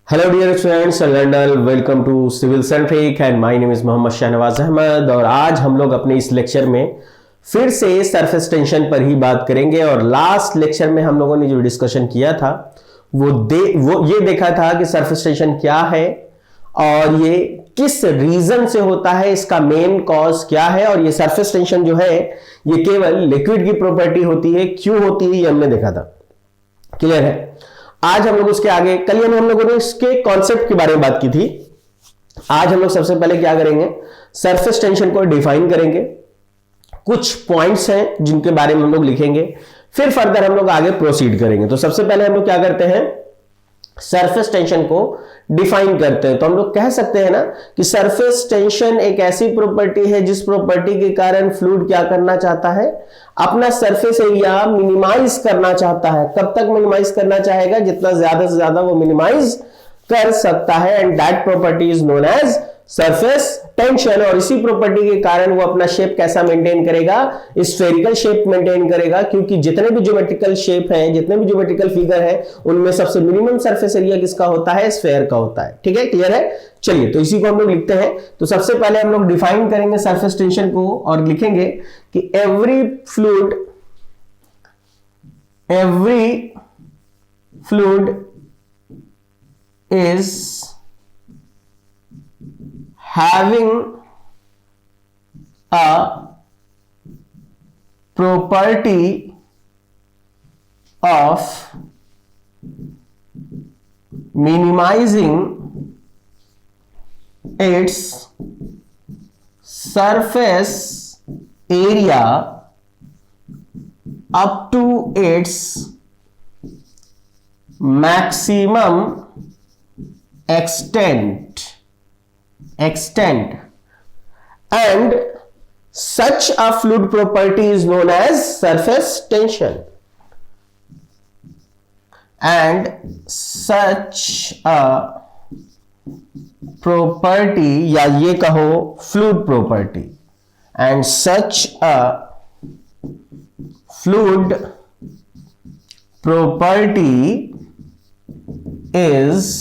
Hello dear students and learner, welcome to civil centric and my name is Mohammad Shahnawaz Ahmad. और आज हम लोग अपने इस लेक्चर में फिर से सरफेस टेंशन पर ही बात करेंगे। और लास्ट लेक्चर में हम लोगों ने जो डिस्कशन किया था वो ये देखा था कि सरफेस टेंशन क्या है और ये किस रीजन से होता है, इसका मेन कॉज क्या है। और ये सरफेस टेंशन जो है ये केवल लिक्विड की प्रॉपर्टी होती है, क्यों होती है ये हमने देखा था। क्लियर है। आज हम लोग उसके आगे, कल हम लोगों ने इसके कॉन्सेप्ट के बारे में बात की थी। आज हम लोग सबसे पहले क्या करेंगे, सरफेस टेंशन को डिफाइन करेंगे। कुछ पॉइंट्स हैं जिनके बारे में हम लोग लिखेंगे, फिर फर्दर हम लोग आगे प्रोसीड करेंगे। तो सबसे पहले हम लोग क्या करते हैं, सरफेस टेंशन को डिफाइन करते हैं। तो हम लोग कह सकते हैं ना कि सरफेस टेंशन एक ऐसी प्रॉपर्टी है जिस प्रॉपर्टी के कारण फ्लूइड क्या करना चाहता है, अपना सरफेस एरिया मिनिमाइज करना चाहता है। कब तक मिनिमाइज करना चाहेगा, जितना ज्यादा से ज्यादा वो मिनिमाइज कर सकता है। And that property is known as surface tension. और इसी प्रॉपर्टी के कारण वो अपना शेप कैसा मेंटेन करेगा, स्फेरिकल शेप मेंटेन करेगा। क्योंकि जितने भी ज्योमेट्रिकल शेप हैं, जितने भी ज्योमेट्रिकल फिगर हैं, उनमें सबसे मिनिमम सरफेस एरिया किसका होता है, स्फेयर का होता है। ठीक है, क्लियर है। चलिए तो इसी को हम लोग लिखते हैं। तो सबसे पहले हम लोग डिफाइन करेंगे सरफेस टेंशन को और लिखेंगे कि every fluid is having a property of minimizing its surface area up to its maximum extent and such a fluid property is known as surface tension. And such a property, या ये कहो fluid property, and such a fluid property is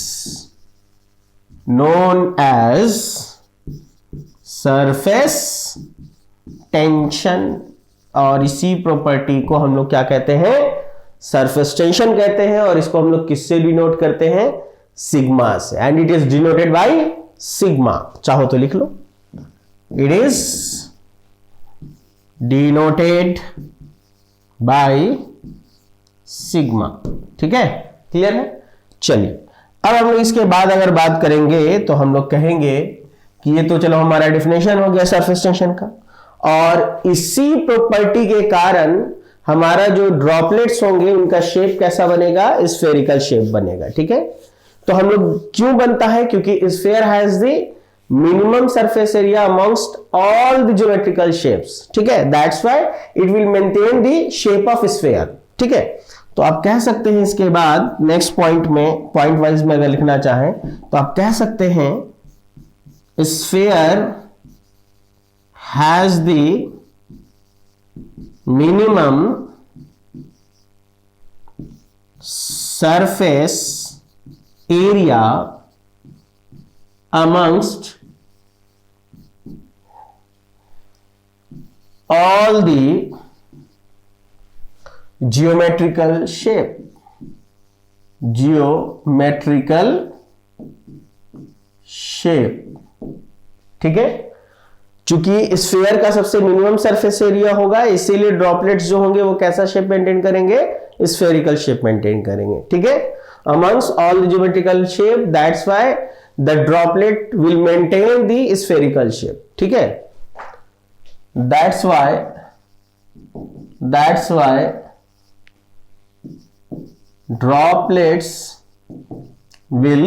known as surface tension. और इसी property को हम लोग क्या कहते हैं, सरफेस टेंशन कहते हैं। और इसको हम लोग किससे डिनोट करते हैं, सिग्मा से। And it is denoted by sigma. चाहो तो लिख लो, it is denoted by sigma. ठीक है, क्लियर है। चलिए अब हम लोग इसके बाद अगर बात करेंगे तो हम लोग कहेंगे कि ये तो चलो हमारा डेफिनेशन हो गया सरफेस टेंशन का। और इसी प्रॉपर्टी के कारण हमारा जो ड्रॉपलेट्स होंगे उनका शेप कैसा बनेगा, स्फेरिकल शेप बनेगा। ठीक है। तो हम लोग क्यों बनता है, क्योंकि sphere has the minimum surface area amongst all the geometrical shapes. ठीक है, that's why it will maintain the shape of sphere. ठीक है। तो आप कह सकते हैं इसके बाद नेक्स्ट पॉइंट में, पॉइंट वाइज में अगर लिखना चाहें तो आप कह सकते हैं sphere has the minimum surface area amongst all the geometrical shape. ठीक है। चूंकि स्फीयर का सबसे मिनिमम सरफेस एरिया होगा, इसीलिए ड्रॉपलेट्स जो होंगे वो कैसा शेप मेंटेन करेंगे, स्फेरिकल शेप मेंटेन करेंगे। ठीक है, amongst all the geometrical shape, that's why the droplet will maintain the spherical shape. ठीक है, that's why droplets will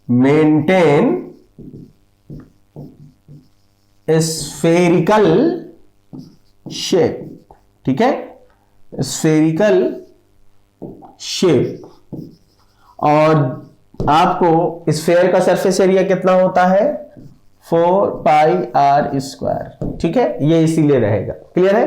maintain spherical shape। ठीक है, spherical shape। और आपको स्फेयर का सरफेस एरिया कितना होता है, 4 पाई आर स्क्वायर। ठीक है, ये इसीलिए रहेगा। क्लियर है।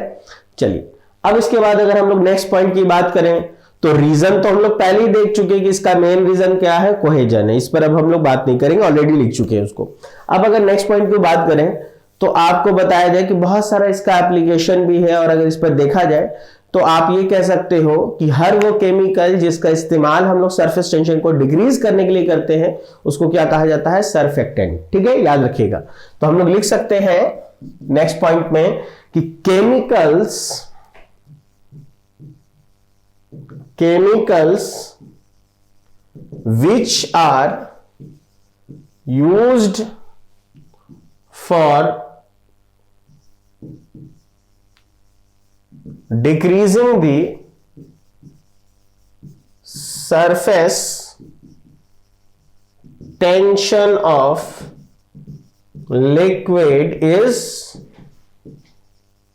चलिए अब इसके बाद अगर हम लोग नेक्स्ट पॉइंट की बात करें तो रीजन तो हम लोग पहले ही देख चुके हैं कि इसका मेन रीजन क्या है, कोहेजन है। इस पर अब हम लोग बात नहीं करेंगे, ऑलरेडी लिख चुके हैं उसको। अब अगर नेक्स्ट पॉइंट की बात करें तो आपको बताया जाए कि बहुत सारा इसका एप्लीकेशन भी है, और अगर इस पर देखा जाए तो आप ये कह सकते हो कि हर वो केमिकल जिसका इस्तेमाल हम लोग सरफेस टेंशन को डिक्रीज करने के लिए करते हैं उसको क्या कहा जाता है, सरफेक्टेंट। ठीक है, याद रखिएगा। तो हम लोग लिख सकते हैं नेक्स्ट पॉइंट में कि chemicals which are used for decreasing the surface tension of liquid is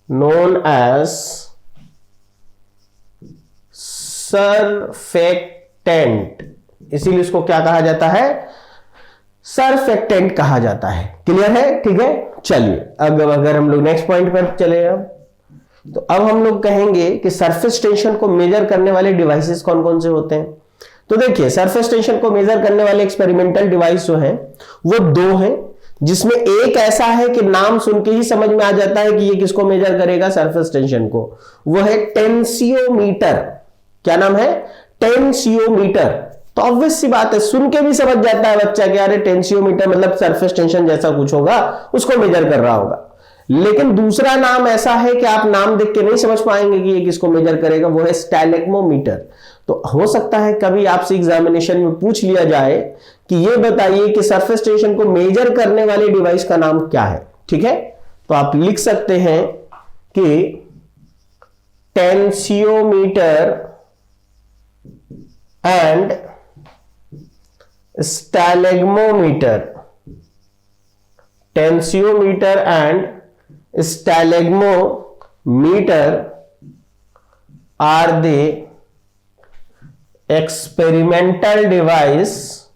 known as surfactant. इसीलिए इसको क्या कहा जाता है, सरफेक्टेंट कहा जाता है। क्लियर है? ठीक है, चलिए अब अगर हम लोग नेक्स्ट पॉइंट पर चले तो अब हम लोग कहेंगे कि सरफेस टेंशन को मेजर करने वाले डिवाइसेस कौन कौन से होते हैं। तो देखिए, सरफेस टेंशन को मेजर करने वाले एक्सपेरिमेंटल डिवाइस जो है वो दो हैं, जिसमें एक ऐसा है कि नाम सुन के ही समझ में आ जाता है कि ये किसको मेजर करेगा, सरफेस टेंशन को। वो है टेंसियोमीटर। क्या नाम है, टेंसियोमीटर। तो ऑब्वियस सी बात है, सुन के भी समझ जाता है बच्चा कि अरे टेंसियोमीटर मतलब सरफेस टेंशन जैसा कुछ होगा, उसको मेजर कर रहा होगा। लेकिन दूसरा नाम ऐसा है कि आप नाम देख के नहीं समझ पाएंगे कि ये किसको मेजर करेगा, वो है स्टैलेग्मोमीटर। तो हो सकता है कभी आपसे एग्जामिनेशन में पूछ लिया जाए कि ये बताइए कि सरफेस टेंशन को मेजर करने वाले डिवाइस का नाम क्या है। ठीक है, तो आप लिख सकते हैं कि tensiometer and stalagmometer. Tensiometer and stalagmometer are the experimental device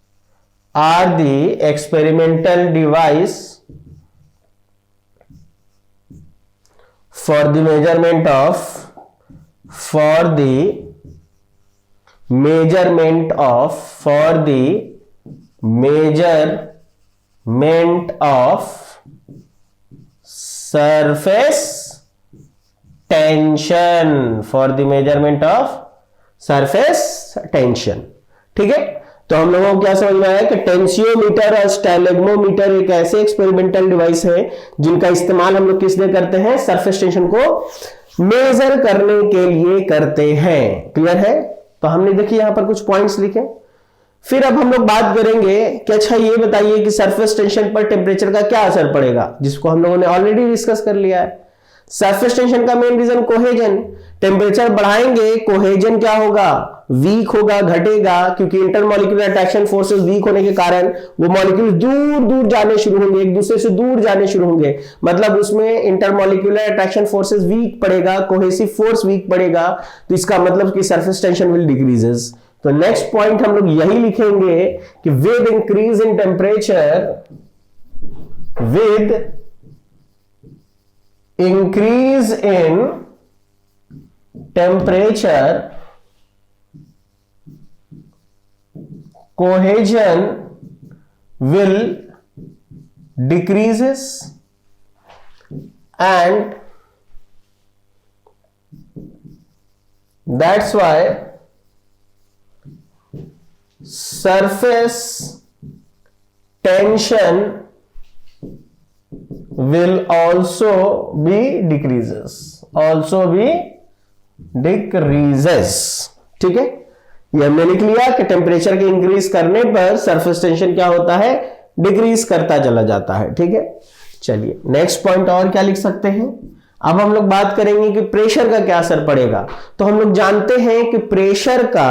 for the measurement of surface tension। ठीक है, तो हम लोगों को क्या समझ में आया कि टेंसियोमीटर और स्टैलेग्मोमीटर एक ऐसे एक्सपेरिमेंटल डिवाइस है जिनका इस्तेमाल हम लोग किस लिए करते हैं, सरफेस टेंशन को मेजर करने के लिए करते हैं। क्लियर है? तो हमने देखिए यहां पर कुछ पॉइंट्स लिखे। फिर अब हम लोग बात करेंगे कि अच्छा ये बताइए कि सरफेस टेंशन पर टेम्परेचर का क्या असर पड़ेगा, जिसको हम लोगों ने ऑलरेडी डिस्कस कर लिया है। सरफेस टेंशन का मेन रीजन कोहेजन। टेम्परेचर बढ़ाएंगे, कोहेजन क्या होगा, वीक होगा, घटेगा, क्योंकि इंटरमॉलिक्यूलर अट्रैक्शन फोर्सेस वीक होने के कारण वो मॉलिक्यूल दूर दूर जाने शुरू होंगे, एक दूसरे से दूर जाने शुरू होंगे। मतलब उसमें इंटरमॉलिक्यूलर अट्रैक्शन फोर्सेस वीक पड़ेगा, कोहेसिव फोर्स वीक पड़ेगा, तो इसका मतलब कि सरफेस टेंशन विल डिक्रीजेस। तो नेक्स्ट पॉइंट हम लोग यही लिखेंगे कि with increase in temperature, with increase in temperature cohesion will decreases and that's why surface tension will also be decreases, ठीक है। ये हमने लिख लिया कि टेम्परेचर के इंक्रीज करने पर सरफेस टेंशन क्या होता है, डिक्रीज करता चला जाता है। ठीक है, चलिए नेक्स्ट पॉइंट और क्या लिख सकते हैं। अब हम लोग बात करेंगे कि प्रेशर का क्या असर पड़ेगा। तो हम लोग जानते हैं कि प्रेशर का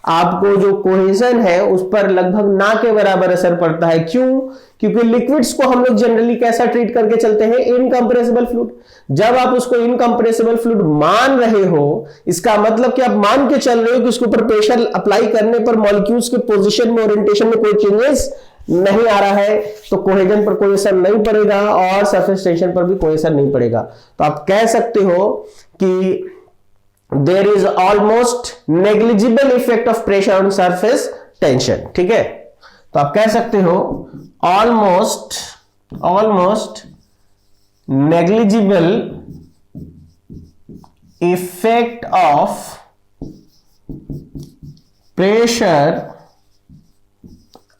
आपको जो कोहेजन है उस पर लगभग ना के बराबर असर पड़ता है। क्यों? क्योंकि लिक्विड्स को हम लोग जनरली कैसा ट्रीट करके चलते हैं, इनकंप्रेसिबल फ्लूइड। जब आप उसको इनकंप्रेसिबल फ्लूइड मान रहे हो, इसका मतलब कि आप मान के चल रहे हो कि उसके ऊपर प्रेशर अप्लाई करने पर मॉलिक्यूल्स के पोजीशन में, ओरिएंटेशन में कोई चेंजेस नहीं आ रहा है, तो कोहेजन पर कोई असर नहीं पड़ेगा और सरफेस टेंशन पर भी कोई असर नहीं पड़ेगा। तो आप कह सकते हो कि there is almost negligible effect of pressure on surface tension. ठीक है, तो आप कह सकते हो almost negligible effect of pressure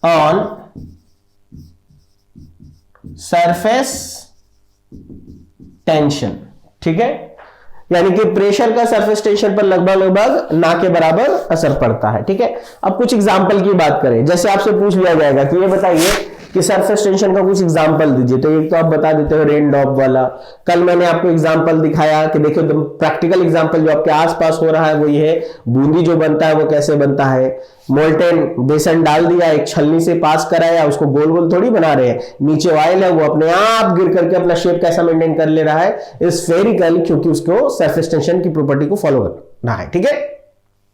on surface tension. ठीक है, यानी कि प्रेशर का सरफेस टेंशन पर लगभग ना के बराबर असर पड़ता है। ठीक है, अब कुछ एग्जांपल की बात करें, जैसे आपसे पूछ लिया जाएगा कि ये बताइए कि सरफेस टेंशन का कुछ एग्जांपल दीजिए, तो एक तो आप बता देते हो रेन ड्रॉप वाला। कल मैंने आपको एग्जांपल दिखाया कि देखो एकदम प्रैक्टिकल एग्जांपल जो आपके आसपास हो रहा है वो ये है, बूंदी जो बनता है वो कैसे बनता है। मोल्टेन बेसन डाल दिया, एक छलनी से पास कराया, उसको गोल गोल थोड़ी बना रहे हैं, नीचे ऑयल है, वो अपने आप गिर करके अपना शेप कैसा मेंटेन कर ले रहा है, स्फेरिकल, क्योंकि उसको सरफेस टेंशन की प्रॉपर्टी को फॉलो करना है। ठीक है,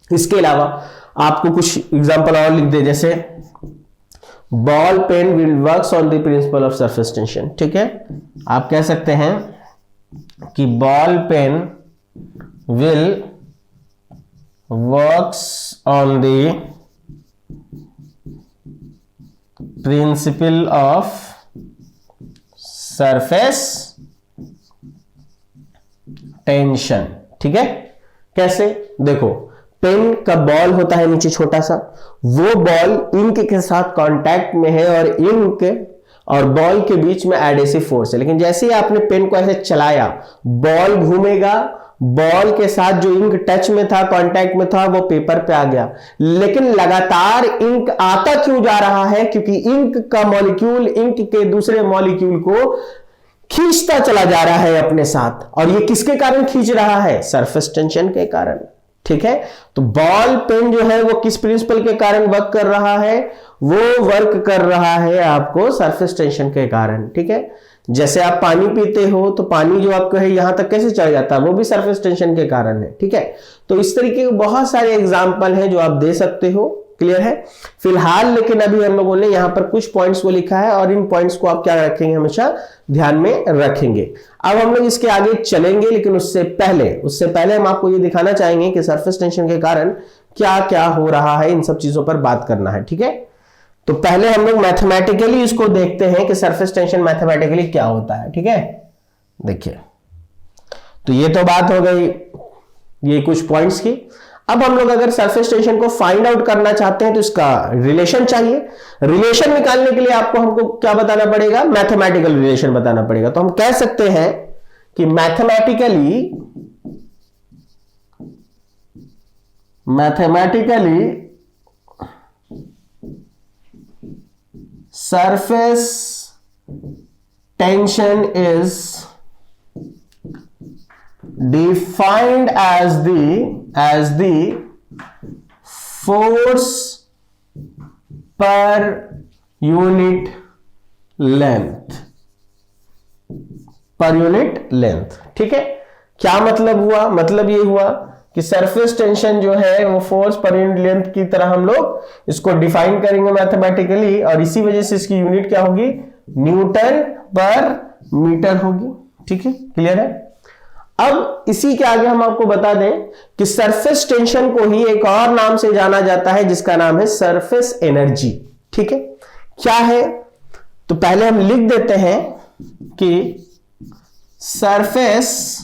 इसके अलावा आपको कुछ एग्जांपल और लिख दे, जैसे ball pen will works on the principle of surface tension. ठीक है, आप कह सकते हैं कि ball pen will works on the principle of surface tension. ठीक है, कैसे, देखो पेन का बॉल होता है नीचे छोटा सा, वो बॉल इंक के साथ कांटेक्ट में है और इंक और बॉल के बीच में एडेसिव फोर्स है, लेकिन जैसे ही आपने पेन को ऐसे चलाया बॉल घूमेगा, बॉल के साथ जो इंक टच में था, कांटेक्ट में था, वो पेपर पे आ गया। लेकिन लगातार इंक आता क्यों जा रहा है, क्योंकि इंक का मॉलिक्यूल इंक के दूसरे मॉलिक्यूल को खींचता चला जा रहा है अपने साथ, और ये किसके कारण खींच रहा है, सरफेस टेंशन के कारण। ठीक है, तो बॉल पेन जो है वो किस प्रिंसिपल के कारण वर्क कर रहा है, वो वर्क कर रहा है आपको सरफेस टेंशन के कारण। ठीक है, जैसे आप पानी पीते हो तो पानी जो आपको है यहां तक कैसे चढ़ जाता है, वो भी सरफेस टेंशन के कारण है। ठीक है, तो इस तरीके के बहुत सारे एग्जाम्पल हैं जो आप दे सकते हो। क्लियर है फिलहाल, लेकिन अभी हम लोगों ने यहां पर कुछ पॉइंट्स को लिखा है और इन पॉइंट्स को आप क्या रखेंगे, हमेशा ध्यान में रखेंगे। अब हम लोग इसके आगे चलेंगे, लेकिन उससे पहले हम आपको ये दिखाना चाहेंगे कि सरफेस टेंशन के कारण क्या क्या हो रहा है, इन सब चीजों पर बात करना है। ठीक है, तो पहले हम लोग मैथमेटिकली इसको देखते हैं कि सरफेस टेंशन मैथमेटिकली क्या होता है। ठीक है, देखिए, तो ये तो बात हो गई ये कुछ पॉइंट्स की। अब हम लोग अगर सरफेस टेंशन को फाइंड आउट करना चाहते हैं तो इसका रिलेशन चाहिए। रिलेशन निकालने के लिए आपको हमको क्या बताना पड़ेगा, मैथमेटिकल रिलेशन बताना पड़ेगा। तो हम कह सकते हैं कि mathematically surface tension is defined as the force per unit length। ठीक है, क्या मतलब हुआ, मतलब ये हुआ कि सरफेस टेंशन जो है वो फोर्स पर यूनिट लेंथ की तरह हम लोग इसको डिफाइन करेंगे मैथमेटिकली, और इसी वजह से इसकी यूनिट क्या होगी, न्यूटन पर मीटर होगी। ठीक है, क्लियर है। अब इसी के आगे हम आपको बता दें कि सरफेस टेंशन को ही एक और नाम से जाना जाता है जिसका नाम है सरफेस एनर्जी। ठीक है, क्या है, तो पहले हम लिख देते हैं कि surface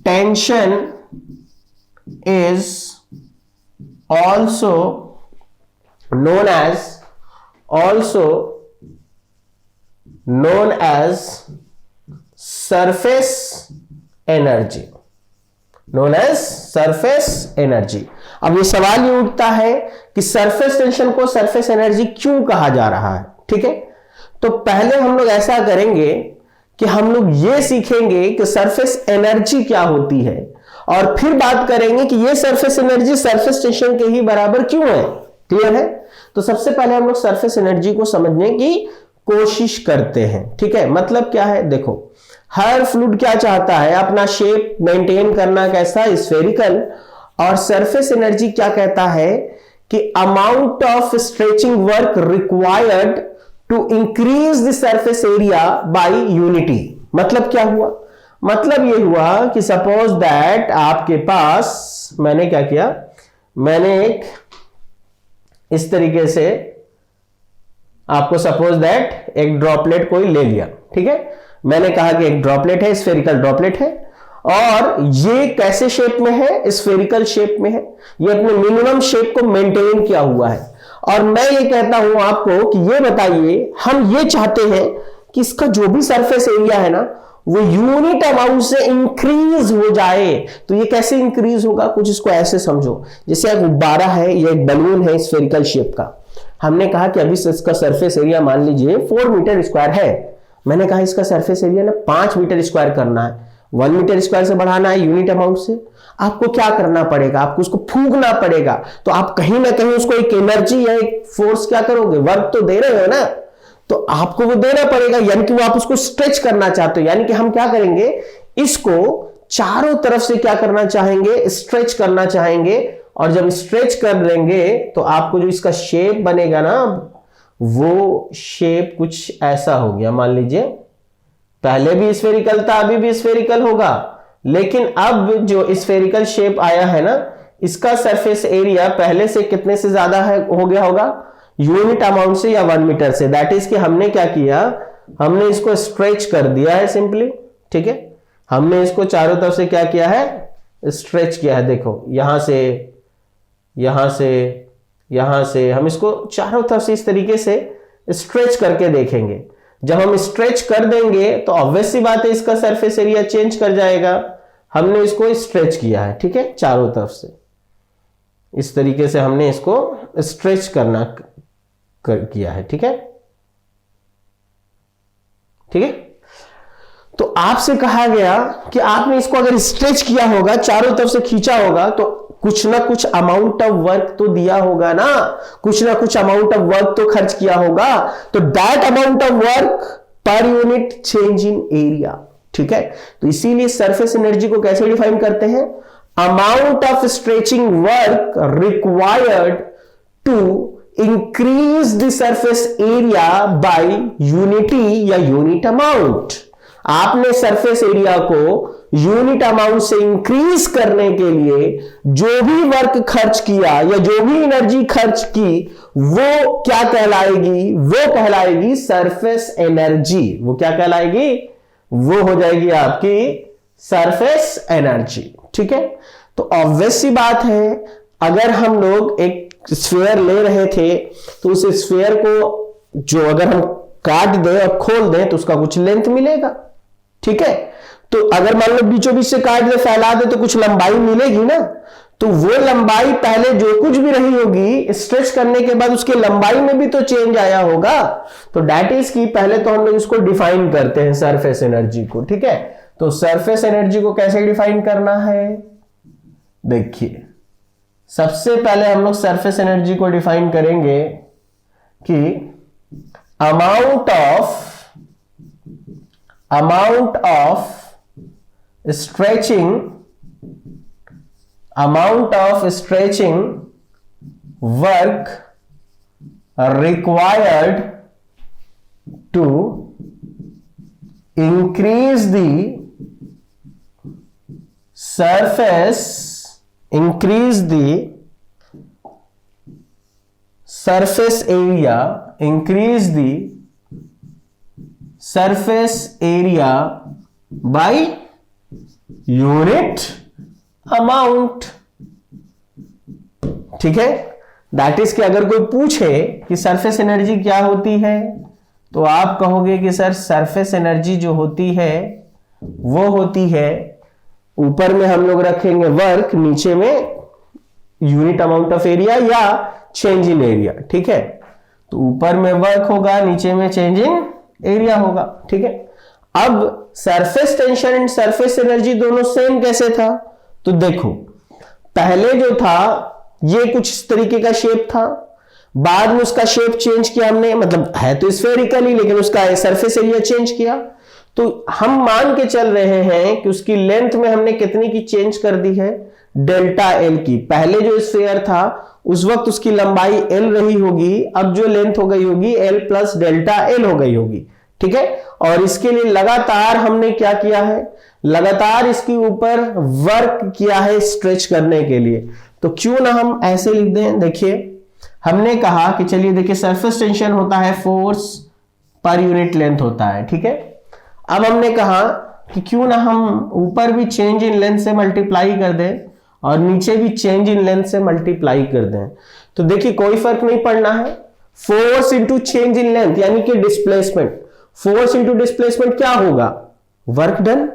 tension is also known as surface energy। अब ये सवाल ये उठता है कि सरफेस टेंशन को सरफेस एनर्जी क्यों कहा जा रहा है। ठीक है, तो पहले हम लोग ऐसा करेंगे कि हम लोग ये सीखेंगे कि सरफेस एनर्जी क्या होती है, और फिर बात करेंगे कि ये सरफेस एनर्जी सरफेस टेंशन के ही बराबर क्यों है। क्लियर है, तो सबसे पहले हम लोग सरफेस एनर्जी को समझने की कोशिश करते हैं। ठीक है, मतलब क्या है, देखो हर फ्लूइड क्या चाहता है, अपना शेप मेंटेन करना, कैसा, स्फेरिकल। और सरफेस एनर्जी क्या कहता है कि amount of stretching work required to increase the surface area by unity. मतलब क्या हुआ, मतलब ये हुआ कि सपोज दैट आपके पास, मैंने क्या किया, मैंने एक इस तरीके से आपको सपोज दैट एक ड्रॉपलेट कोई ले लिया, ठीक है। मैंने कहा कि एक ड्रॉपलेट है, स्फेरिकल ड्रॉपलेट है, और ये कैसे शेप में है, स्फेरिकल शेप में है, ये अपने मिनिमम शेप को मेंटेन किया हुआ है। और मैं ये कहता हूं आपको कि ये बताइए, हम ये चाहते हैं कि इसका जो भी सरफेस एरिया है ना वो यूनिट अमाउंट से इंक्रीज हो जाए। तो ये कैसे इंक्रीज होगा, कुछ इसको ऐसे समझो, जैसे एक गुब्बारा है या एक बलून है स्फेरिकल शेप का। हमने कहा कि अभी इसका सरफेस एरिया मान लीजिए 4 मीटर स्क्वायर है। मैंने कहा इसका सरफेस एरिया ना 5 मीटर स्क्वायर करना है, 1 मीटर स्क्वायर से बढ़ाना है यूनिट अमाउंट से। आपको क्या करना पड़ेगा, आपको उसको फूंकना पड़ेगा। तो आप कहीं ना कहीं उसको एक एनर्जी या एक फोर्स क्या करोगे, वर्क तो दे रहे हो ना, तो आपको वो देना पड़ेगा, यानी कि वो आप उसको स्ट्रेच करना चाहते हो। यानी कि हम क्या करेंगे, इसको चारों तरफ से क्या करना चाहेंगे, स्ट्रेच करना चाहेंगे। और जब स्ट्रेच कर देंगे तो आपको जो इसका शेप बनेगा ना, वो शेप कुछ ऐसा हो गया। मान लीजिए पहले भी स्फेरिकल था, अभी भी स्फेरिकल होगा, लेकिन अब जो स्फेरिकल शेप आया है ना, इसका सरफेस एरिया पहले से कितने से ज्यादा है, हो गया होगा यूनिट अमाउंट से या 1 मीटर से। दैट इज कि हमने क्या किया, हमने इसको स्ट्रेच कर दिया है सिंपली, ठीक है। हमने इसको चारों तरफ से क्या किया है, स्ट्रेच किया है। देखो यहां से, यहां से, यहां से, हम इसको चारों तरफ से इस तरीके से स्ट्रेच करके देखेंगे। जब हम स्ट्रेच कर देंगे तो ऑब्वियस सी बात है इसका सरफेस एरिया चेंज कर जाएगा। हमने इसको स्ट्रेच किया है, ठीक है, चारों तरफ से इस तरीके से हमने इसको स्ट्रेच करना किया है, ठीक है, ठीक है। तो आपसे कहा गया कि आपने इसको अगर स्ट्रेच किया होगा, चारों तरफ से खींचा होगा, तो कुछ ना कुछ अमाउंट ऑफ वर्क तो दिया होगा ना, कुछ ना कुछ अमाउंट ऑफ वर्क तो खर्च किया होगा। तो that amount of work per unit change in area, ठीक है। तो इसीलिए सरफेस एनर्जी को कैसे डिफाइन करते हैं, amount of stretching work required to increase the surface area by unity या यूनिट अमाउंट। आपने सरफेस एरिया को यूनिट अमाउंट से इंक्रीज करने के लिए जो भी वर्क खर्च किया या जो भी एनर्जी खर्च की, वो क्या कहलाएगी, वो कहलाएगी सरफेस एनर्जी। वो क्या कहलाएगी, वो हो जाएगी आपकी सरफेस एनर्जी, ठीक है। तो ऑब्वियस सी बात है, अगर हम लोग एक स्फीयर ले रहे थे तो उस स्फीयर को जो अगर हम काट दें और खोल दें तो उसका कुछ लेंथ मिलेगा, ठीक है। तो अगर मान लो बीचों बीच से काट दे, फैला दे, तो कुछ लंबाई मिलेगी ना। तो वो लंबाई पहले जो कुछ भी रही होगी, स्ट्रेच करने के बाद उसकी लंबाई में भी तो चेंज आया होगा। तो दैट इज की पहले तो हम लोग इसको डिफाइन करते हैं सरफेस एनर्जी को, ठीक है। तो सरफेस एनर्जी को कैसे डिफाइन करना है, देखिए सबसे पहले हम लोग सरफेस एनर्जी को डिफाइन करेंगे कि amount of stretching work required to increase the surface area by unit amount, ठीक है। दैट इज कि अगर कोई पूछे कि सरफेस एनर्जी क्या होती है, तो आप कहोगे कि सर सरफेस एनर्जी जो होती है वो होती है, ऊपर में हम लोग रखेंगे वर्क, नीचे में यूनिट अमाउंट ऑफ एरिया या चेंज इन एरिया, ठीक है। तो ऊपर में वर्क होगा, नीचे में चेंज इन एरिया होगा, ठीक है। अब surface tension and surface energy दोनों सेम कैसे था, तो देखो पहले जो था ये कुछ इस तरीके का शेप था, बाद में उसका शेप चेंज किया हमने, मतलब है तो स्फेरिकल ही, लेकिन उसका सरफेस एरिया चेंज किया। तो हम मान के चल रहे हैं कि उसकी लेंथ में हमने कितनी की चेंज कर दी है, डेल्टा एल की। पहले जो स्फीयर था उस वक्त उसकी लंबाई एल रही होगी, अब जो लेंथ हो गई होगी एल प्लस डेल्टा एल हो गई होगी, ठीक है। और इसके लिए लगातार हमने क्या किया है, लगातार इसके ऊपर वर्क किया है स्ट्रेच करने के लिए। तो क्यों ना हम ऐसे लिख दें, देखिए हमने कहा कि चलिए देखिए सरफेस टेंशन होता है फोर्स पर यूनिट लेंथ होता है, ठीक है। अब हमने कहा कि क्यों ना हम ऊपर भी चेंज इन लेंथ से मल्टीप्लाई कर दें और नीचे भी चेंज इन लेंथ से मल्टीप्लाई कर दें। तो देखिए कोई फर्क नहीं पड़ना है, force into change in length यानी कि डिस्प्लेसमेंट, फोर्स इंटू डिस्प्लेसमेंट क्या होगा, वर्क डन।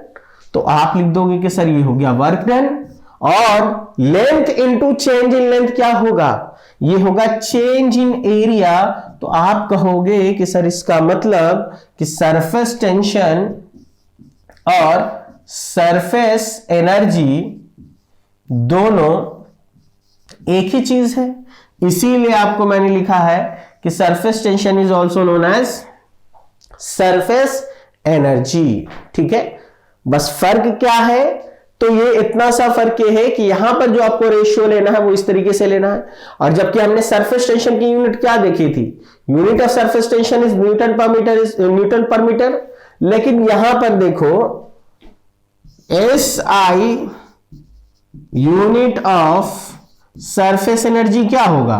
तो आप लिख दोगे कि सर ये हो गया वर्क डन, और length into change in length क्या होगा, ये होगा चेंज इन एरिया। तो आप कहोगे कि सर इसका मतलब कि सरफेस टेंशन और सरफेस एनर्जी दोनों एक ही चीज है, इसीलिए आपको मैंने लिखा है कि surface tension is also known as surface energy, ठीक है। बस फर्क क्या है, तो ये इतना सा फर्क ये है कि यहां पर जो आपको रेशियो लेना है वो इस तरीके से लेना है, और जबकि हमने सरफेस टेंशन की यूनिट क्या देखी थी, unit of surface tension is Newton पर मीटर, इज न्यूटन पर मीटर। लेकिन यहां पर देखो SI unit of surface energy क्या होगा,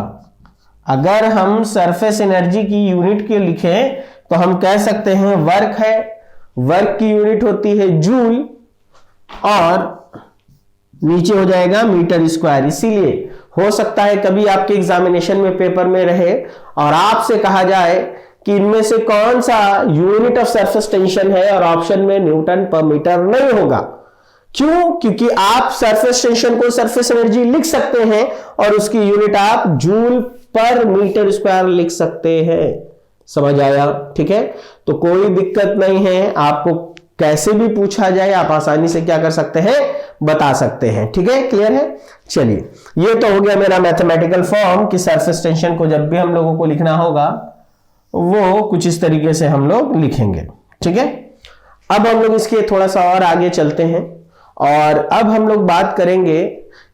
अगर हम सरफेस एनर्जी की यूनिट के लिखें तो हम कह सकते हैं वर्क है, वर्क की यूनिट होती है जूल और नीचे हो जाएगा मीटर स्क्वायर। इसीलिए हो सकता है कभी आपके एग्जामिनेशन में पेपर में रहे और आपसे कहा जाए कि इनमें से कौन सा यूनिट ऑफ सरफेस टेंशन है और ऑप्शन में न्यूटन पर मीटर नहीं होगा। क्यों, क्योंकि आप सरफेस टेंशन को सरफेस एनर्जी लिख सकते हैं और उसकी यूनिट आप जूल पर मीटर स्क्वायर लिख सकते हैं। समझ आया, ठीक है। तो कोई दिक्कत नहीं है, आपको कैसे भी पूछा जाए आप आसानी से क्या कर सकते हैं, बता सकते हैं, ठीक है। क्लियर है। चलिए ये तो हो गया मेरा मैथमेटिकल फॉर्म कि सरफेस टेंशन को जब भी हम लोगों को लिखना होगा वो कुछ इस तरीके से हम लोग लिखेंगे, ठीक है। अब हम लोग इसके थोड़ा सा और आगे चलते हैं और अब हम लोग बात करेंगे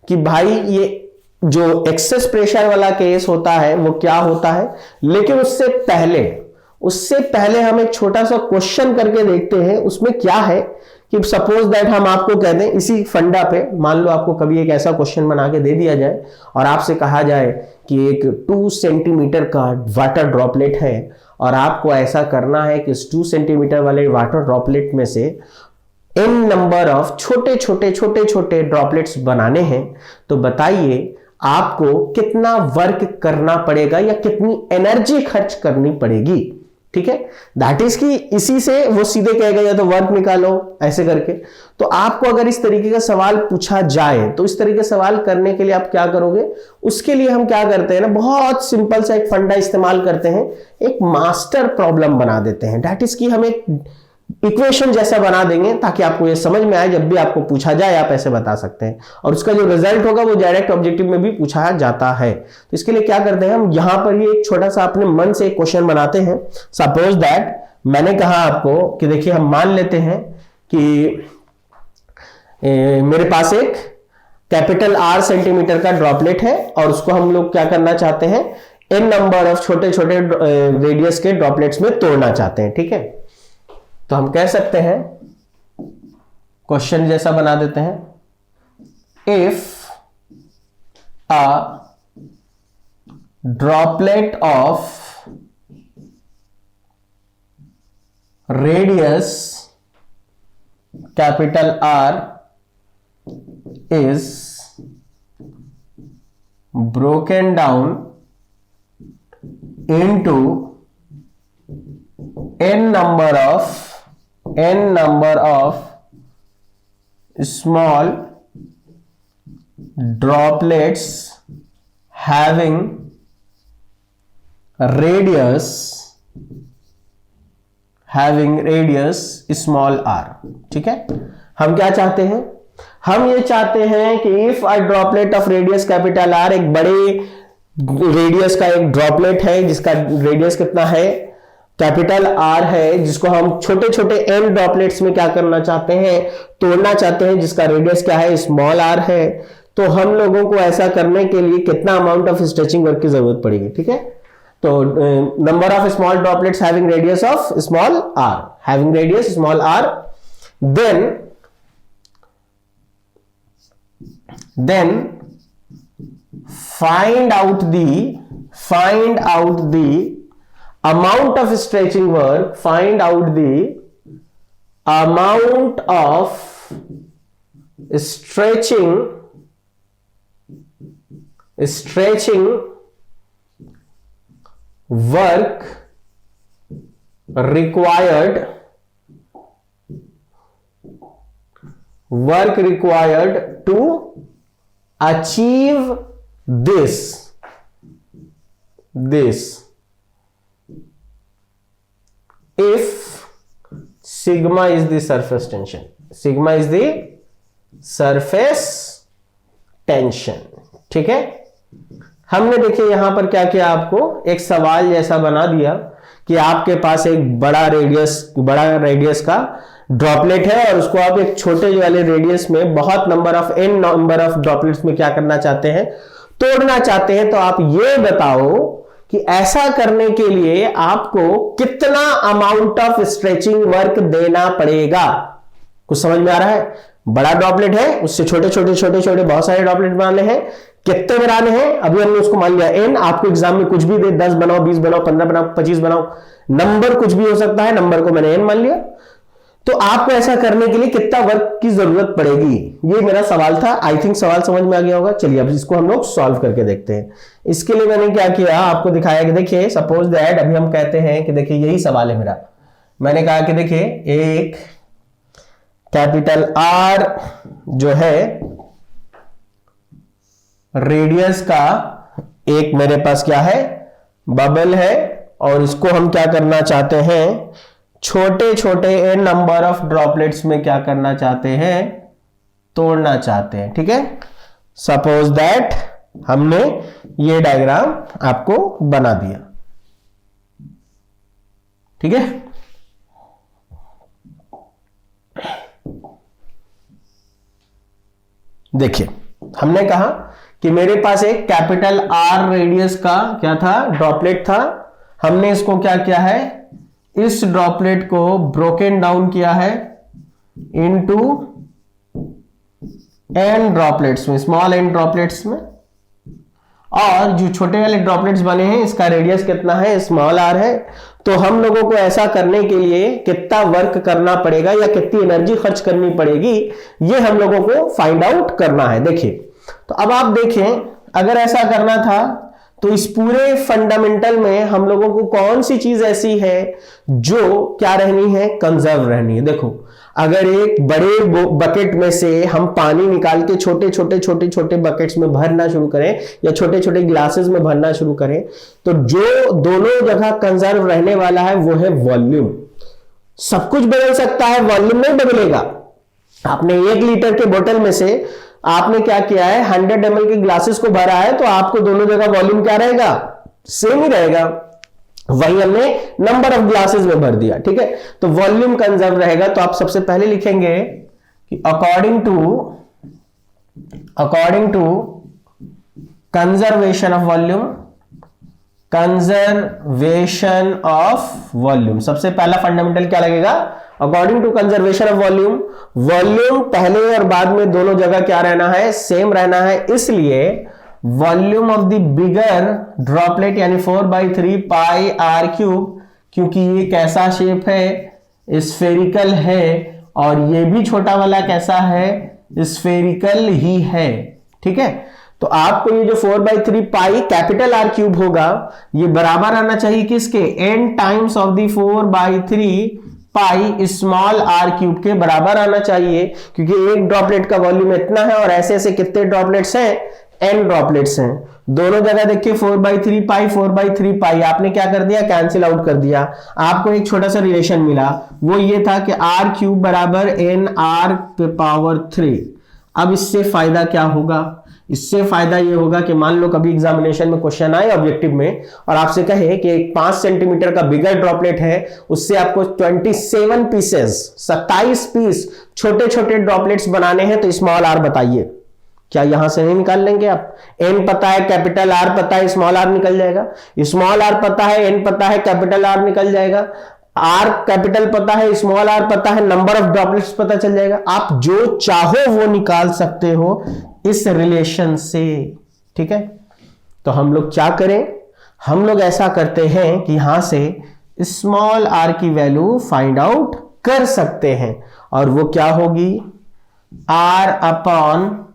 कि भाई ये जो एक्सेस प्रेशर वाला केस होता है वो क्या होता है। लेकिन उससे पहले हम एक छोटा सा क्वेश्चन करके देखते हैं। उसमें क्या है कि सपोज दैट हम आपको कह दें इसी फंडा पे, मान लो आपको कभी एक ऐसा क्वेश्चन बना के दे दिया जाए और आपसे कहा जाए कि एक 2 सेंटीमीटर का वाटर ड्रॉपलेट है और आपको ऐसा करना है कि इस 2 सेंटीमीटर वाले वाटर ड्रॉपलेट में से n नंबर ऑफ छोटे छोटे ड्रॉपलेट्स बनाने हैं। तो बताइए आपको कितना वर्क करना पड़ेगा या कितनी एनर्जी खर्च करनी पड़ेगी, ठीक है। दैट इज कि इसी से वो सीधे कहेगा या तो वर्क निकालो ऐसे करके। तो आपको अगर इस तरीके का सवाल पूछा जाए तो इस तरीके सवाल करने के लिए आप क्या करोगे, उसके लिए हम क्या करते हैं ना, बहुत सिंपल सा एक फंडा इस्तेमाल करते हैं, एक मास्टर प्रॉब्लम बना देते हैं। दैट इज कि हम एक इक्वेशन जैसा बना देंगे ताकि आपको ये समझ में आए, जब भी आपको पूछा जाए आप ऐसे बता सकते हैं और उसका जो रिजल्ट होगा वो डायरेक्ट ऑब्जेक्टिव में भी पूछा जाता है। तो इसके लिए क्या करते हैं, हम यहां पर ही एक छोटा सा अपने मन से एक क्वेश्चन बनाते हैं। सपोज दैट मैंने कहा आपको कि देखिए हम मान लेते हैं कि मेरे पास एक कैपिटल R सेंटीमीटर का ड्रॉपलेट है और उसको हम लोग क्या करना चाहते हैं, n नंबर ऑफ छोटे छोटे रेडियस के ड्रॉपलेट्स में तोड़ना चाहते हैं, ठीक है। तो हम कह सकते हैं क्वेश्चन जैसा बना देते हैं, if a droplet of radius capital R is broken down into n number of small droplets having radius small r, ठीक है। हम क्या चाहते हैं, हम ये चाहते हैं कि if a droplet of radius capital R, एक बड़े रेडियस का एक ड्रॉपलेट है जिसका रेडियस कितना है, कैपिटल R है, जिसको हम छोटे छोटे n ड्रॉपलेट्स में क्या करना चाहते हैं, तोड़ना चाहते हैं, जिसका रेडियस क्या है, स्मॉल r है। तो हम लोगों को ऐसा करने के लिए कितना अमाउंट ऑफ स्ट्रेचिंग वर्क की जरूरत पड़ेगी, ठीक है। तो number of small droplets having radius of small R, having radius small R, then find out the amount of stretching work, find out the amount of stretching work required to achieve this if sigma is the surface tension, sigma is the surface tension। ठीक है, हमने देखिए यहां पर क्या किया, आपको एक सवाल जैसा बना दिया कि आपके पास एक बड़ा रेडियस का ड्रॉपलेट है और उसको आप एक छोटे वाले रेडियस में बहुत नंबर ऑफ ड्रॉपलेट्स में क्या करना चाहते हैं, तोड़ना चाहते हैं। तो आप ये बताओ कि ऐसा करने के लिए आपको कितना अमाउंट ऑफ स्ट्रेचिंग वर्क देना पड़ेगा। कुछ समझ में आ रहा है? बड़ा ड्रॉपलेट है, उससे छोटे छोटे बहुत सारे ड्रॉपलेट बनाने हैं। कितने बनाने हैं? अभी हमने उसको मान लिया n। आपको एग्जाम में कुछ भी दे, 10 बनाओ, 20 बनाओ, 15 बनाओ, 25 बनाओ, नंबर कुछ भी हो सकता है, नंबर को मैंने n मान लिया। तो आपको ऐसा करने के लिए कितना वर्क की जरूरत पड़ेगी, ये मेरा सवाल था। आई थिंक सवाल समझ में आ गया होगा। चलिए अब इसको हम लोग सॉल्व करके देखते हैं। इसके लिए मैंने क्या किया, आपको दिखाया कि देखिए सपोज दैट अभी हम कहते हैं कि देखिए यही सवाल है मेरा। मैंने कहा कि देखिए एक कैपिटल R जो है रेडियस का एक मेरे पास क्या है, बबल है, और इसको हम क्या करना चाहते हैं, छोटे n नंबर ऑफ ड्रॉपलेट्स में क्या करना चाहते हैं, तोड़ना चाहते हैं। ठीक है, सपोज दैट हमने ये डायग्राम आपको बना दिया। ठीक है, देखिए हमने कहा कि मेरे पास एक कैपिटल R रेडियस का क्या था, ड्रॉपलेट था। हमने इसको क्या किया है, इस ड्रॉपलेट को ब्रोकन डाउन किया है इनटू n ड्रॉपलेट्स में, स्मॉल n ड्रॉपलेट्स में। और जो छोटे वाले ड्रॉपलेट्स बने हैं इसका रेडियस कितना है, स्मॉल r है। तो हम लोगों को ऐसा करने के लिए कितना वर्क करना पड़ेगा या कितनी एनर्जी खर्च करनी पड़ेगी, ये हम लोगों को फाइंड आउट करना है। देखिए तो अब आप देखें, अगर ऐसा करना था तो इस पूरे फंडामेंटल में हम लोगों को कौन सी चीज ऐसी है जो क्या रहनी है, कंजर्व रहनी है। देखो अगर एक बड़े बकेट में से हम पानी निकाल के छोटे छोटे बकेट्स में भरना शुरू करें या छोटे छोटे ग्लासेस में भरना शुरू करें, तो जो दोनों जगह कंजर्व रहने वाला है वो है वॉल्यूम। सब कुछ बदल सकता है, वॉल्यूम नहीं बदलेगा। आपने 1 लीटर के बोतल में से आपने क्या किया है, 100 ml के ग्लासेस को भरा है, तो आपको दोनों जगह वॉल्यूम क्या रहेगा, सेम ही रहेगा। वही हमने नंबर ऑफ ग्लासेस में भर दिया। ठीक है, तो वॉल्यूम कंजर्व रहेगा। तो आप सबसे पहले लिखेंगे कि according to conservation of volume, सबसे पहला फंडामेंटल क्या लगेगा, according to conservation of volume पहले और बाद में दोनों जगह क्या रहना है, सेम रहना है। इसलिए volume of the bigger droplet यानी 4/3 पाई r क्यूब, क्योंकि ये कैसा शेप है, स्फेरिकल है, और ये भी छोटा वाला कैसा है, स्फेरिकल ही है। ठीक है, तो आपको ये जो 4/3 पाई कैपिटल R क्यूब होगा ये बराबर आना चाहिए किसके, n times of the 4/3 pi small r cube के बराबर आना चाहिए, क्योंकि एक ड्रॉपलेट का वॉल्यूम इतना है और ऐसे ऐसे कितने ड्रॉपलेट्स हैं, n ड्रॉपलेट्स हैं। दोनों जगह देखिए 4/3 पाई आपने क्या कर दिया, कैंसिल आउट कर दिया। आपको एक छोटा सा रिलेशन मिला, वो ये था कि r क्यूब बराबर nr⁻3। अब इससे फायदा क्या होगा, इससे फायदा ये होगा कि मान लो कभी एग्जामिनेशन में क्वेश्चन आए ऑब्जेक्टिव में और आपसे कहे कि एक 5 सेंटीमीटर का बिगर ड्रॉपलेट है, उससे आपको 27 पीस छोटे छोटे ड्रॉपलेट्स बनाने हैं, तो स्मॉल r बताइए। क्या यहां से नहीं निकाल लेंगे आप? एन पता है, कैपिटल आर पता है, स्मॉल आर निकल जाएगा। स्मॉल आर पता है, एन पता है, कैपिटल आर निकल जाएगा। आर कैपिटल पता है, स्मॉल आर पता है, नंबर ऑफ ड्रॉपलेट्स पता चल जाएगा। आप जो चाहो वो निकाल सकते हो इस रिलेशन से, ठीक है। तो हम लोग क्या करें, हम लोग ऐसा करते हैं कि यहां से स्मॉल आर की वैल्यू फाइंड आउट कर सकते हैं, और वो क्या होगी, आर अपॉन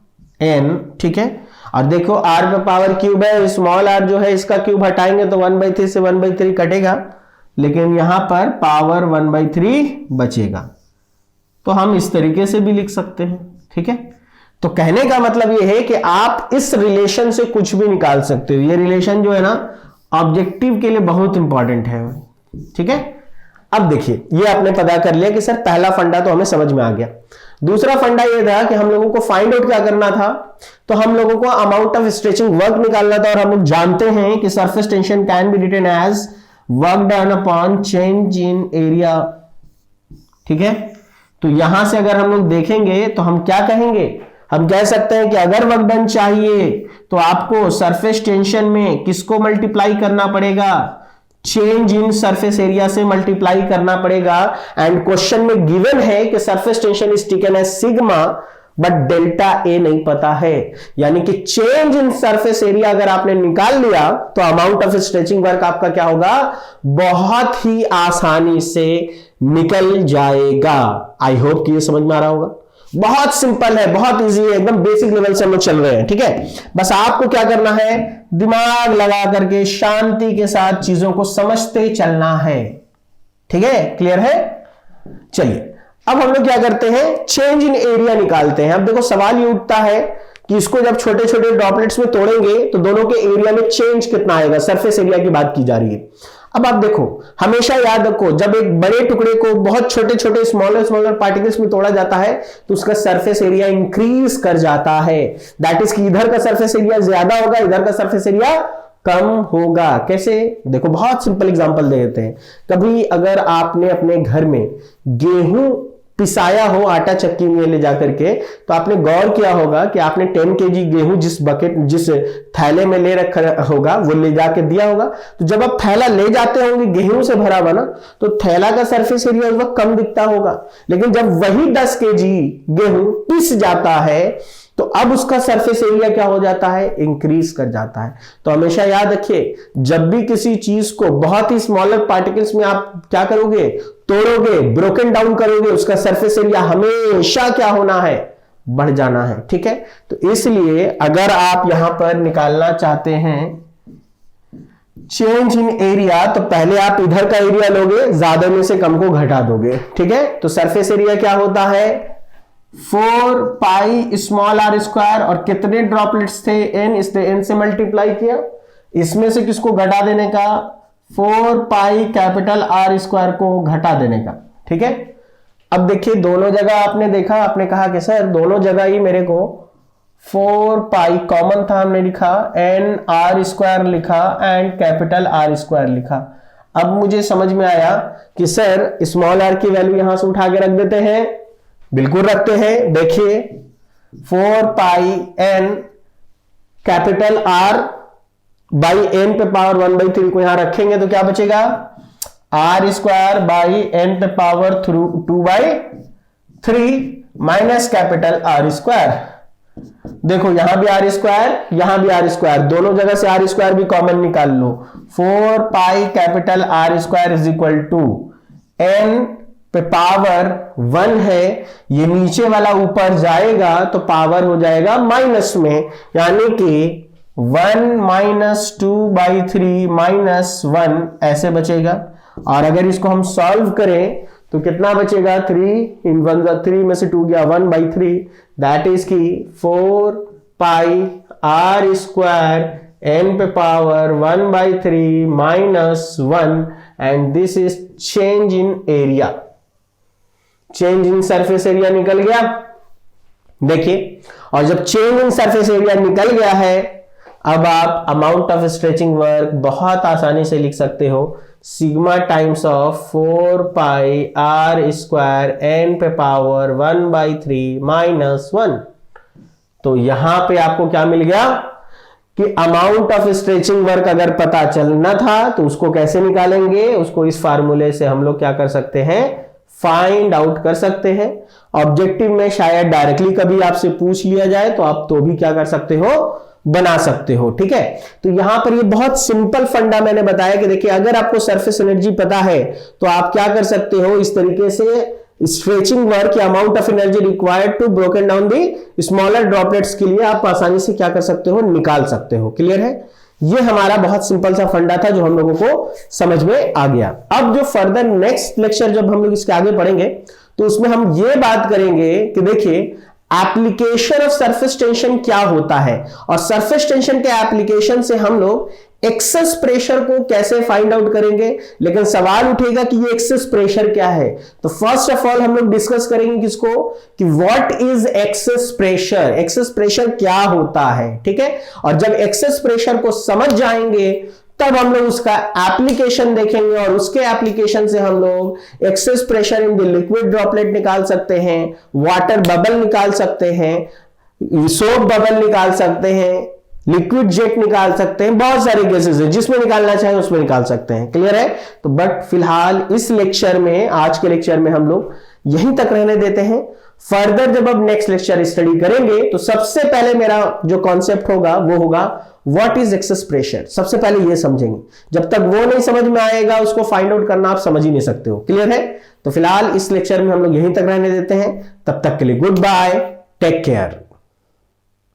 एन, ठीक है। और देखो आर पे पावर क्यूब है, स्मॉल आर जो है इसका क्यूब हटाएंगे तो 1/3 से 1/3 कटेगा, लेकिन यहां पर पावर 1/3 बचेगा। तो हम इस तरीके से भी लिख सकते हैं, ठीक है। तो कहने का मतलब यह है कि आप इस रिलेशन से कुछ भी निकाल सकते हो। ये रिलेशन जो है ना ऑब्जेक्टिव के लिए बहुत इंपॉर्टेंट है, ठीक है। अब देखिए ये आपने पता कर लिया कि सर पहला फंडा तो हमें समझ में आ गया। दूसरा फंडा ये था कि हम लोगों को फाइंड आउट क्या करना था, तो हम लोगों को अमाउंट ऑफ स्ट्रेचिंग वर्क निकालना था। और हम लोग जानते हैं कि surface tension can be written as work done upon change in area, ठीक है। तो यहां से अगर हम लोग देखेंगे तो हम क्या कहेंगे, हम कह सकते हैं कि अगर वर्क डन चाहिए तो आपको सरफेस टेंशन में किसको मल्टीप्लाई करना पड़ेगा, चेंज इन सरफेस एरिया से मल्टीप्लाई करना पड़ेगा। एंड क्वेश्चन में गिवन है कि surface tension is taken as sigma, but delta A नहीं पता है। यानी कि चेंज इन सरफेस एरिया अगर आपने निकाल लिया तो अमाउंट ऑफ स्ट्रेचिंग वर्क आपका क्या होगा, बहुत ही आसानी से निकल जाएगा। आई होप कि ये समझ में आ रहा होगा। बहुत सिंपल है, बहुत इजी है, एकदम बेसिक लेवल से हम लोग चल रहे हैं, ठीक है। बस आपको क्या करना है, दिमाग लगा करके शांति के साथ चीजों को समझते चलना है, ठीक है। क्लियर है? चलिए अब हम लोग क्या करते हैं, चेंज इन एरिया निकालते हैं। अब देखो सवाल ये उठता है कि इसको जब छोटे छोटे ड्रॉपलेट्स में तोड़ेंगे तो दोनों के एरिया में चेंज कितना आएगा, सरफेस एरिया की बात की जा रही है। अब आप देखो, हमेशा याद रखो, जब एक बड़े टुकड़े को बहुत छोटे छोटे स्मॉलर पार्टिकल्स में तोड़ा जाता है तो उसका सरफेस एरिया इंक्रीज कर जाता है। दैट इज कि इधर का सरफेस एरिया ज्यादा होगा, इधर का सरफेस एरिया कम होगा। कैसे? देखो बहुत सिंपल एग्जांपल दे देते हैं। कभी अगर आपने अपने घर में गेहूं पिसाया हो आटा चक्की में ले जाकर के, तो आपने गौर किया होगा कि आपने 10 kg गेहूं जिस थैले में ले रखा होगा वो ले जाके दिया होगा। तो जब आप थैला ले जाते होंगे गेहूं से भरा हुआ ना, तो थैला का सरफेस एरिया उस वक्त कम दिखता होगा। लेकिन जब वही 10 kg गेहूं पिस जाता है तो अब उसका सरफेस एरिया क्या हो जाता है, इंक्रीज कर जाता है। तो हमेशा याद रखिए, जब भी किसी चीज को बहुत ही स्मॉलर पार्टिकल्स में आप क्या करोगे, तोड़ोगे, ब्रोकन डाउन करोगे, उसका सरफेस एरिया हमेशा क्या होना है, बढ़ जाना है, ठीक है। तो इसलिए अगर आप यहां पर निकालना चाहते हैं चेंज इन एरिया, तो पहले आप इधर का एरिया लोगे, ज्यादा में से कम को घटा दोगे, ठीक है। तो सरफेस एरिया क्या होता है, 4 पाई स्मॉल आर स्क्वायर, और कितने ड्रॉपलेट्स थे, एन, इसलिए एन से मल्टीप्लाई किया। इसमें से किसको घटा देने का, 4 पाई कैपिटल आर स्क्वायर को घटा देने का, ठीक है। अब देखिए दोनों जगह आपने देखा, आपने कहा कि सर दोनों जगह ही मेरे को 4 पाई कॉमन था, हमने लिखा एन आर स्क्वायर लिखा एंड कैपिटल आर स्क्वायर लिखा। अब मुझे समझ में आया कि सर स्मॉल आर की वैल्यू यहां से उठा के रख देते हैं। बिल्कुल रखते हैं। देखिए 4 pi n capital R by n पे पावर 1/3 को यहां रखेंगे तो क्या बचेगा, आर स्क्वायर बाई एन पे power 2/3 minus capital R square. देखो यहां भी आर स्क्वायर, यहां भी आर स्क्वायर, दोनों जगह से आर स्क्वायर भी कॉमन निकाल लो। 4 pi capital R square is equal to N पे पावर 1 है, ये नीचे वाला ऊपर जाएगा तो पावर हो जाएगा माइनस में, यानी कि 1 - 2/3 -1 ऐसे बचेगा। और अगर इसको हम सॉल्व करें तो कितना बचेगा, 3 इन 1 3 में से 2 गया, 1/3, दैट इज की 4 पाई आर स्क्वायर n पे power 1/3 -1, and this is change in area. Change in surface area निकल गया, देखिए। और जब चेंज इन सरफेस एरिया निकल गया है, अब आप अमाउंट ऑफ स्ट्रेचिंग वर्क बहुत आसानी से लिख सकते हो, sigma times of 4 pi R square N पे पावर 1/3 -1। तो यहां पे आपको क्या मिल गया कि अमाउंट ऑफ स्ट्रेचिंग वर्क अगर पता चलना था तो उसको कैसे निकालेंगे, उसको इस फार्मूले से हम लोग क्या कर सकते हैं, फाइंड आउट कर सकते हैं। ऑब्जेक्टिव में शायद डायरेक्टली कभी आपसे पूछ लिया जाए तो आप तो भी क्या कर सकते हो, बना सकते हो। ठीक है, तो यहां पर ये बहुत सिंपल फंडा मैंने बताया कि देखिए अगर आपको सरफेस एनर्जी पता है तो आप क्या कर सकते हो, इस तरीके से स्ट्रेचिंग वर्क या amount of energy required to broken down the smaller droplets के लिए आप आसानी से क्या कर सकते हो, निकाल सकते हो। क्लियर है, ये हमारा बहुत सिंपल सा फंडा था जो हम लोगों को समझ में आ गया। अब जो फर्दर नेक्स्ट लेक्चर जब हम लोग इसके आगे पढ़ेंगे तो उसमें हम ये बात करेंगे कि देखिए एप्लीकेशन ऑफ सरफेस टेंशन क्या होता है और सरफेस टेंशन के एप्लीकेशन से हम लोग एक्सेस प्रेशर को कैसे फाइंड आउट करेंगे। लेकिन सवाल उठेगा कि ये एक्सेस प्रेशर क्या है, तो फर्स्ट ऑफ ऑल हम लोग डिस्कस करेंगे किसको, कि what is excess pressure, excess pressure क्या होता है। ठीक है, और जब एक्सेस प्रेशर को समझ जाएंगे तब हम लोग उसका एप्लीकेशन देखेंगे और उसके एप्लीकेशन से हम लोग excess pressure in the liquid droplet निकाल सकते हैं, वाटर बबल निकाल सकते हैं, सोप बबल निकाल सकते हैं, लिक्विड जेट निकाल सकते हैं, बहुत सारे केसेस हैं, जिसमें निकालना चाहे उसमें निकाल सकते हैं। क्लियर है, तो बट फिलहाल इस लेक्चर में, आज के लेक्चर में हम लोग यहीं तक रहने देते हैं। फर्दर जब अब नेक्स्ट लेक्चर स्टडी करेंगे तो सबसे पहले मेरा जो कॉन्सेप्ट होगा वो होगा व्हाट इज एक्सेस प्रेशर। सबसे पहले ये समझेंगे, जब तक वो नहीं समझ में आएगा उसको फाइंड आउट करना आप समझ ही नहीं सकते हो। क्लियर है, तो फिलहाल इस लेक्चर में हम लोग यहीं तक रहने देते हैं। तब तक के लिए गुड बाय, टेक केयर।